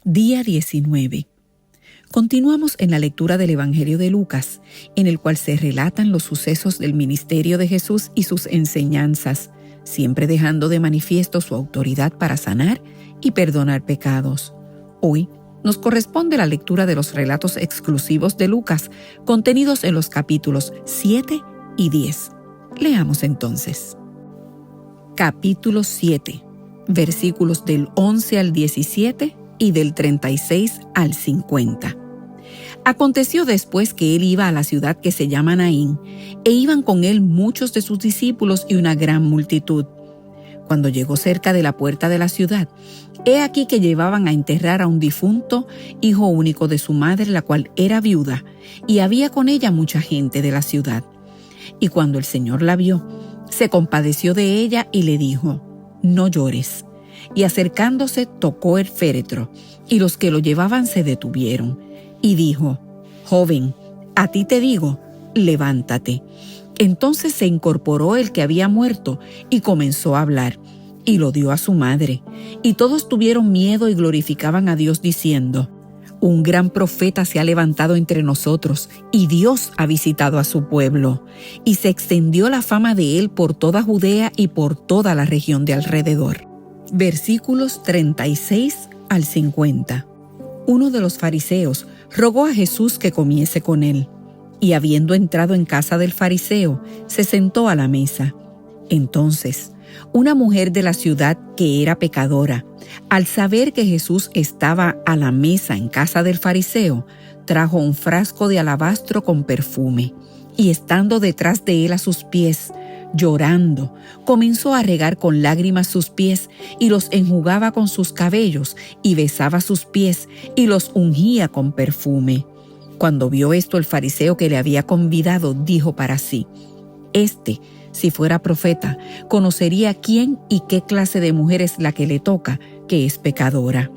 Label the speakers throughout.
Speaker 1: Día 19. Continuamos en la lectura del Evangelio de Lucas, en el cual se relatan los sucesos del ministerio de Jesús y sus enseñanzas, siempre dejando de manifiesto su autoridad para sanar y perdonar pecados. Hoy nos corresponde la lectura de los relatos exclusivos de Lucas, contenidos en los capítulos 7 y 10. Leamos entonces. Capítulo 7, versículos del 11 al 17 y del 36 al 50. Aconteció después que él iba a la ciudad que se llama Naín, e iban con él muchos de sus discípulos y una gran multitud. Cuando llegó cerca de la puerta de la ciudad, he aquí que llevaban a enterrar a un difunto, hijo único de su madre, la cual era viuda, y había con ella mucha gente de la ciudad. Y cuando el Señor la vio, se compadeció de ella y le dijo: «No llores». Y acercándose tocó el féretro, y los que lo llevaban se detuvieron. Y dijo: «Joven, a ti te digo, levántate». Entonces se incorporó el que había muerto y comenzó a hablar, y lo dio a su madre. Y todos tuvieron miedo y glorificaban a Dios diciendo: «Un gran profeta se ha levantado entre nosotros, y Dios ha visitado a su pueblo». Y se extendió la fama de él por toda Judea y por toda la región de alrededor. Versículos 36 al 50. Uno de los fariseos rogó a Jesús que comiese con él, y habiendo entrado en casa del fariseo, se sentó a la mesa. Entonces, una mujer de la ciudad que era pecadora, al saber que Jesús estaba a la mesa en casa del fariseo, trajo un frasco de alabastro con perfume, y estando detrás de él a sus pies, llorando, comenzó a regar con lágrimas sus pies y los enjugaba con sus cabellos y besaba sus pies y los ungía con perfume. Cuando vio esto el fariseo que le había convidado, dijo para sí: si fuera profeta, conocería quién y qué clase de mujer es la que le toca, que es pecadora.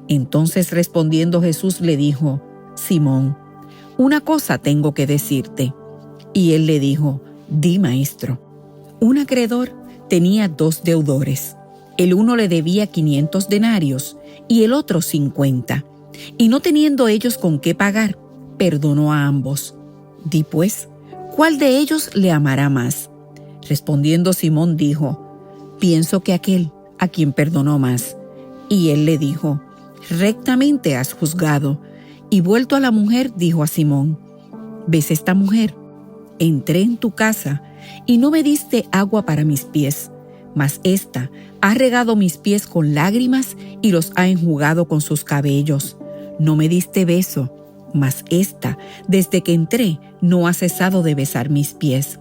Speaker 1: Entonces respondiendo Jesús le dijo: «Simón, una cosa tengo que decirte». Y él le dijo: «Di, maestro». Un acreedor tenía 2 deudores. El uno le debía 500 denarios y el otro 50. Y no teniendo ellos con qué pagar, perdonó a ambos. Di pues, ¿cuál de ellos le amará más? Respondiendo Simón dijo: «Pienso que aquel a quien perdonó más». Y él le dijo: «Rectamente has juzgado». Y vuelto a la mujer, dijo a Simón: «¿Ves esta mujer? Entré en tu casa y no me diste agua para mis pies, mas ésta ha regado mis pies con lágrimas y los ha enjugado con sus cabellos. No me diste beso, mas ésta, desde que entré, no ha cesado de besar mis pies.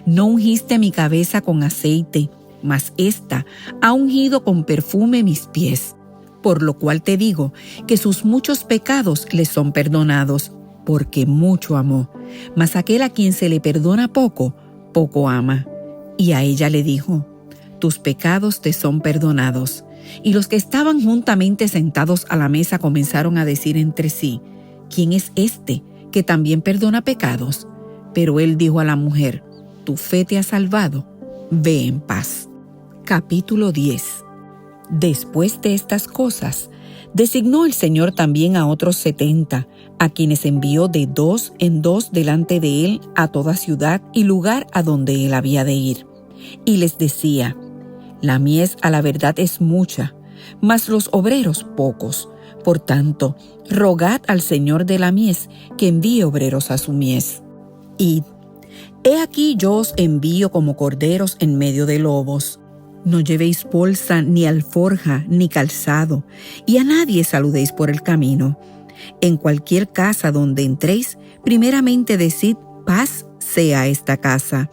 Speaker 1: No ungiste mi cabeza con aceite, mas ésta ha ungido con perfume mis pies. Por lo cual te digo que sus muchos pecados le son perdonados, porque mucho amó. Mas aquel a quien se le perdona poco, poco ama». Y a ella le dijo: «Tus pecados te son perdonados». Y los que estaban juntamente sentados a la mesa comenzaron a decir entre sí: «¿Quién es este que también perdona pecados?» Pero él dijo a la mujer: «Tu fe te ha salvado, ve en paz». Capítulo 10. Después de estas cosas, designó el Señor también a otros 70, a quienes envió de 2 en 2 delante de él a toda ciudad y lugar a donde él había de ir. Y les decía: «La mies a la verdad es mucha, mas los obreros pocos. Por tanto, rogad al Señor de la mies que envíe obreros a su mies. Id, he aquí yo os envío como corderos en medio de lobos. No llevéis bolsa, ni alforja, ni calzado, y a nadie saludéis por el camino. En cualquier casa donde entréis, primeramente decid: paz sea esta casa.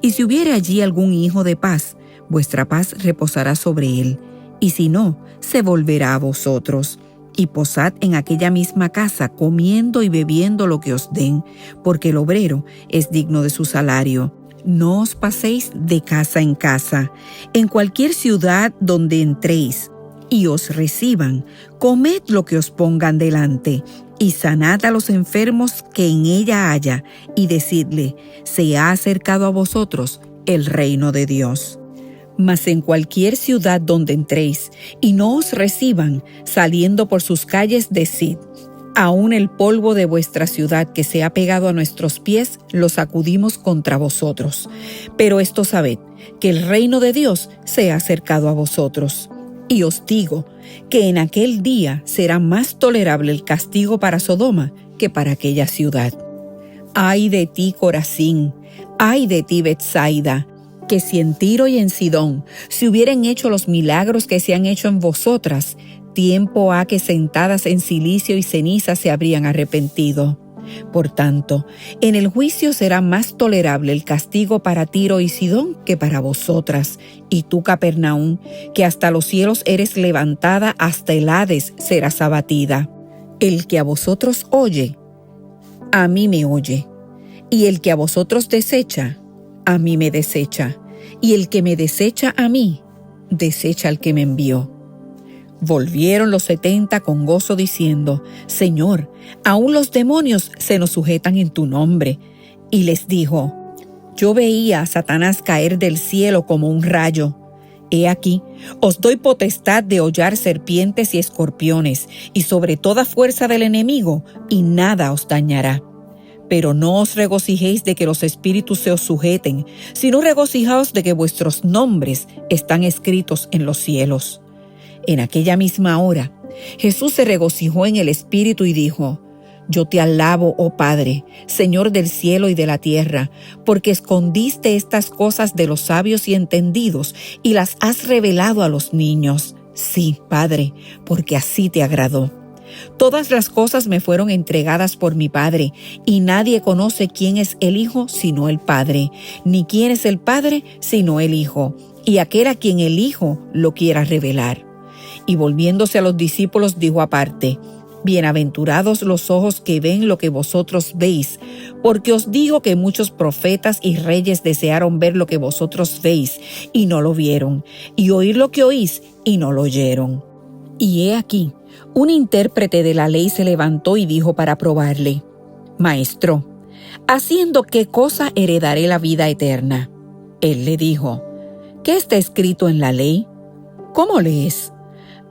Speaker 1: Y si hubiere allí algún hijo de paz, vuestra paz reposará sobre él, y si no, se volverá a vosotros. Y posad en aquella misma casa, comiendo y bebiendo lo que os den, porque el obrero es digno de su salario. No os paséis de casa en casa. En cualquier ciudad donde entréis y os reciban, comed lo que os pongan delante, y sanad a los enfermos que en ella haya, y decidle: se ha acercado a vosotros el reino de Dios». Mas en cualquier ciudad donde entréis, y no os reciban, saliendo por sus calles, decid: aún el polvo de vuestra ciudad que se ha pegado a nuestros pies, lo sacudimos contra vosotros. Pero esto sabed, que el reino de Dios se ha acercado a vosotros. Y os digo que en aquel día será más tolerable el castigo para Sodoma que para aquella ciudad. ¡Ay de ti, Corazín! ¡Ay de ti, Betsaida! Que si en Tiro y en Sidón se hubieran hecho los milagros que se han hecho en vosotras, tiempo ha que sentadas en cilicio y ceniza se habrían arrepentido. Por tanto, en el juicio será más tolerable el castigo para Tiro y Sidón que para vosotras. Y tú, Capernaum, que hasta los cielos eres levantada, hasta el Hades serás abatida. El que a vosotros oye, a mí me oye. Y el que a vosotros desecha, a mí me desecha. Y el que me desecha a mí, desecha al que me envió. Volvieron los 70 con gozo diciendo: Señor, aún los demonios se nos sujetan en tu nombre. Y les dijo: Yo veía a Satanás caer del cielo como un rayo. He aquí, os doy potestad de hollar serpientes y escorpiones, y sobre toda fuerza del enemigo, y nada os dañará. Pero no os regocijéis de que los espíritus se os sujeten, sino regocijaos de que vuestros nombres están escritos en los cielos. En aquella misma hora, Jesús se regocijó en el Espíritu y dijo: Yo te alabo, oh Padre, Señor del cielo y de la tierra, porque escondiste estas cosas de los sabios y entendidos y las has revelado a los niños. Sí, Padre, porque así te agradó. Todas las cosas me fueron entregadas por mi Padre, y nadie conoce quién es el Hijo sino el Padre, ni quién es el Padre sino el Hijo, y aquel a quien el Hijo lo quiera revelar. Y volviéndose a los discípulos dijo aparte: Bienaventurados los ojos que ven lo que vosotros veis, porque os digo que muchos profetas y reyes desearon ver lo que vosotros veis, y no lo vieron, y oír lo que oís, y no lo oyeron. Y he aquí, un intérprete de la ley se levantó y dijo para probarle: Maestro, ¿haciendo qué cosa heredaré la vida eterna? Él le dijo: ¿Qué está escrito en la ley? ¿Cómo lees?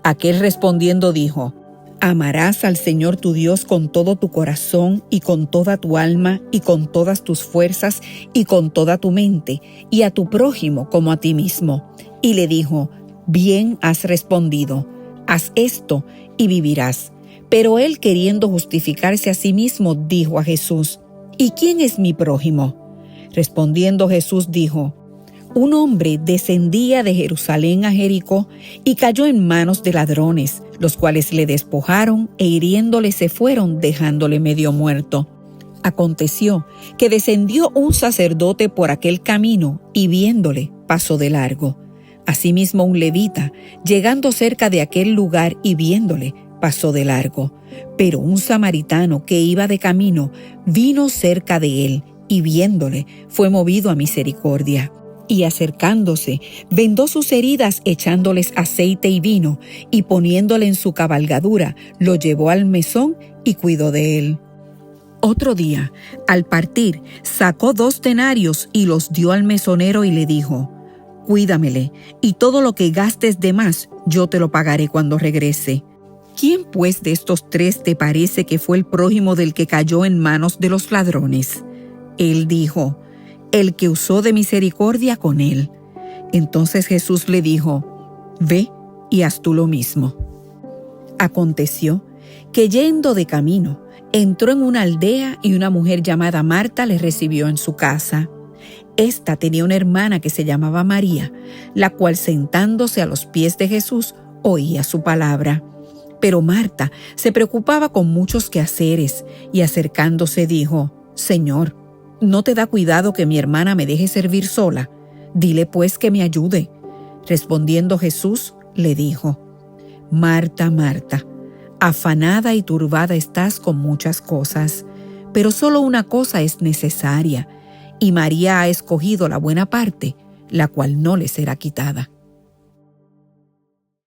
Speaker 1: Aquel respondiendo dijo: Amarás al Señor tu Dios con todo tu corazón y con toda tu alma y con todas tus fuerzas y con toda tu mente, y a tu prójimo como a ti mismo. Y le dijo: Bien has respondido, haz esto y vivirás. Pero él, queriendo justificarse a sí mismo, dijo a Jesús: ¿Y quién es mi prójimo? Respondiendo Jesús dijo: Un hombre descendía de Jerusalén a Jericó y cayó en manos de ladrones, los cuales le despojaron e hiriéndole se fueron, dejándole medio muerto. Aconteció que descendió un sacerdote por aquel camino y viéndole pasó de largo. Asimismo un levita, llegando cerca de aquel lugar y viéndole, pasó de largo. Pero un samaritano que iba de camino vino cerca de él y viéndole fue movido a misericordia. Y acercándose, vendó sus heridas echándoles aceite y vino, y poniéndole en su cabalgadura, lo llevó al mesón y cuidó de él. Otro día, al partir, sacó 2 denarios y los dio al mesonero y le dijo: Cuídamele, y todo lo que gastes de más, yo te lo pagaré cuando regrese. ¿Quién pues de estos 3 te parece que fue el prójimo del que cayó en manos de los ladrones? Él dijo: El que usó de misericordia con él. Entonces Jesús le dijo: Ve y haz tú lo mismo. Aconteció que yendo de camino, entró en una aldea y una mujer llamada Marta le recibió en su casa. Esta tenía una hermana que se llamaba María, la cual sentándose a los pies de Jesús oía su palabra. Pero Marta se preocupaba con muchos quehaceres y acercándose dijo: Señor, ¿no te da cuidado que mi hermana me deje servir sola? Dile pues que me ayude. Respondiendo Jesús, le dijo: Marta, Marta, afanada y turbada estás con muchas cosas, pero solo una cosa es necesaria, y María ha escogido la buena parte, la cual no le será quitada.